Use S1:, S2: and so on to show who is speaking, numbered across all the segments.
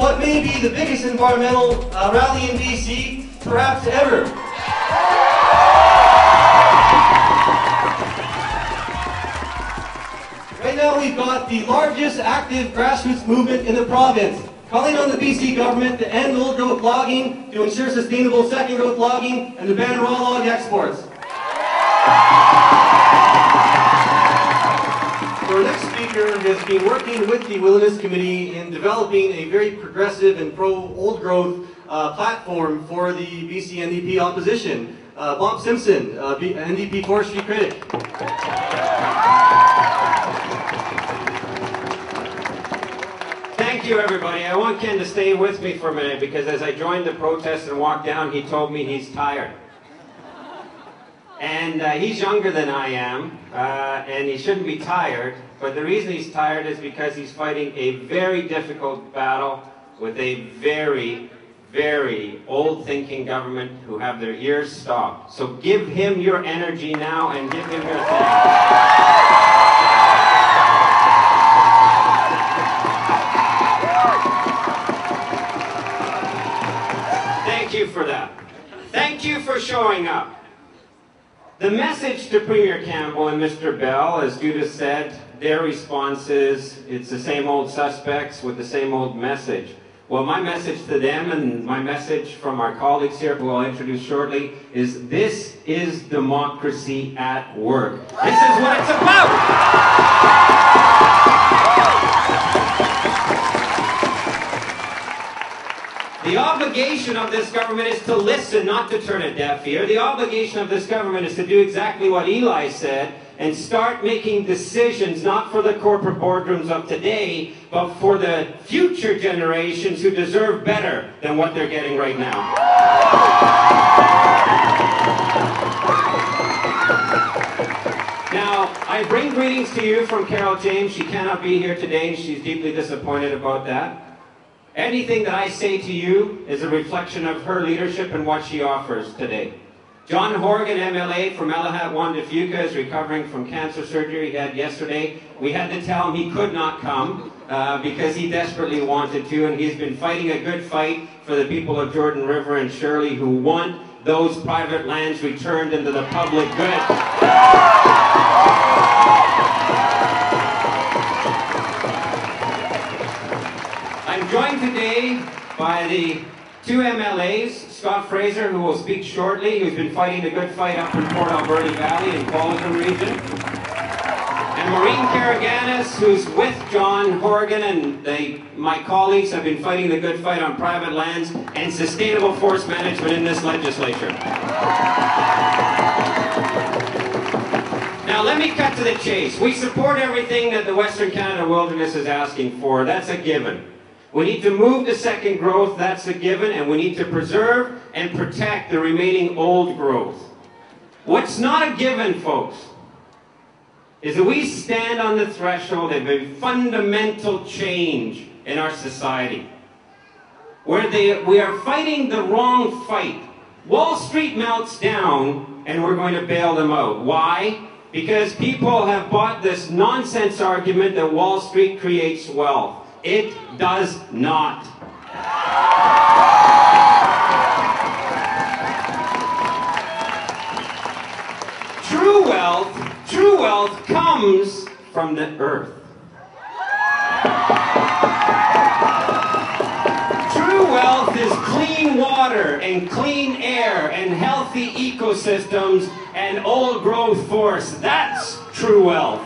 S1: what may be the biggest environmental rally in BC, perhaps ever. Right now we've got the largest active grassroots movement in the province, calling on the BC government to end old growth logging, to ensure sustainable second growth logging, and to ban raw log exports. Our next speaker has been working with the Wilderness Committee in developing a very progressive and pro-old growth platform for the BC NDP opposition. Bob Simpson, NDP Forestry Critic.
S2: Thank you, everybody. I want Ken to stay with me for a minute because as I joined the protest and walked down, he told me he's tired. And he's younger than I am, and he shouldn't be tired, but the reason he's tired is because he's fighting a very difficult battle with a very, very old-thinking government who have their ears stopped. So give him your energy now and give him your thanks. Thank you for that. Thank you for showing up. The message to Premier Campbell and Mr. Bell, as Judith said, their response is, it's the same old suspects with the same old message. Well, my message to them and my message from our colleagues here, who I'll introduce shortly, is this is democracy at work. This is what it's about! The obligation of this government is to listen, not to turn a deaf ear. The obligation of this government is to do exactly what Eli said and start making decisions not for the corporate boardrooms of today, but for the future generations who deserve better than what they're getting right now. Now, I bring greetings to you from Carol James. She cannot be here today, and she's deeply disappointed about that. Anything that I say to you is a reflection of her leadership and what she offers today. John Horgan, MLA from Elahat-Juan-de-Fuca, is recovering from cancer surgery he had yesterday. We had to tell him he could not come because he desperately wanted to, and he's been fighting a good fight for the people of Jordan River and Shirley who want those private lands returned into the public good. I'm joined today by the two MLAs, Scott Fraser, who will speak shortly, who's been fighting the good fight up in Port Alberta Valley and Qualicum region, and Maureen Karaganis, who's with John Horgan and my colleagues have been fighting the good fight on private lands and sustainable forest management in this legislature. Now let me cut to the chase. We support everything that the Western Canada Wilderness is asking for. That's a given. We need to move to second growth, that's a given, and we need to preserve and protect the remaining old growth. What's not a given, folks, is that we stand on the threshold of a fundamental change in our society, where we are fighting the wrong fight. Wall Street melts down, and we're going to bail them out. Why? Because people have bought this nonsense argument that Wall Street creates wealth. It does not. True wealth comes from the earth. True wealth is clean water and clean air and healthy ecosystems and old growth forests. That's true wealth.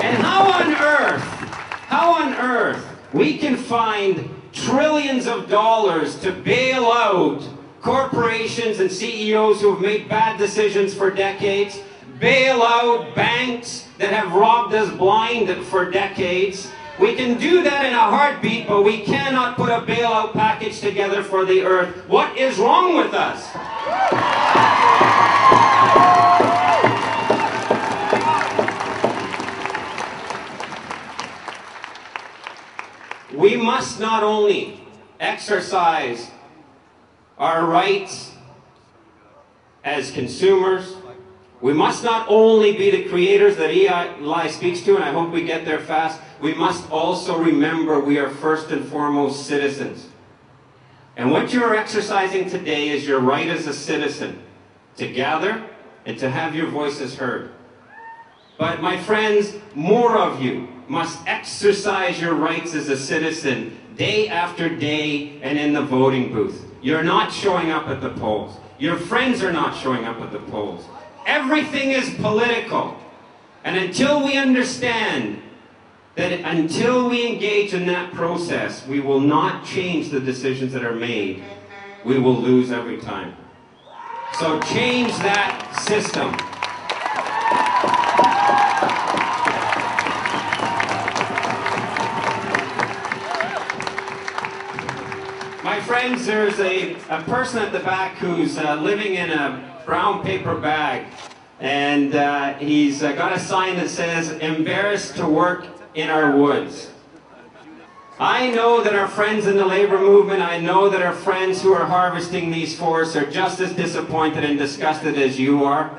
S2: And how on earth we can find trillions of dollars to bail out corporations and CEOs who have made bad decisions for decades, bail out banks that have robbed us blind for decades. We can do that in a heartbeat, but we cannot put a bailout package together for the earth. What is wrong with us? We must not only exercise our rights as consumers, We must not only be the creators that Eli speaks to, and I hope we get there fast, we must also remember we are first and foremost citizens. And what you are exercising today is your right as a citizen to gather and to have your voices heard. But my friends, more of you must exercise your rights as a citizen day after day and in the voting booth. You're not showing up at the polls. Your friends are not showing up at the polls. Everything is political. And until we understand that until we engage in that process, we will not change the decisions that are made. We will lose every time. So change that system. My friends, there's a person at the back who's living in a brown paper bag, and he's got a sign that says, "Embarrassed to work in our woods." I know that our friends in the labor movement, I know that our friends who are harvesting these forests are just as disappointed and disgusted as you are.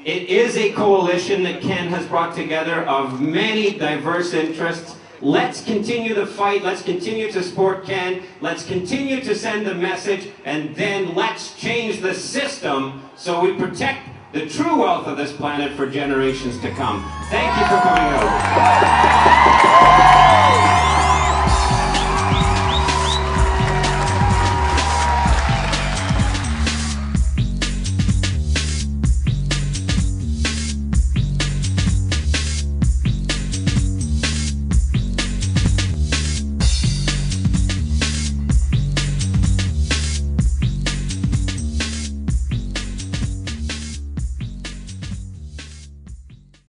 S2: It is a coalition that Ken has brought together of many diverse interests. Let's continue the fight, let's continue to support Ken, let's continue to send the message, and then let's change the system so we protect the true wealth of this planet for generations to come. Thank you for coming out.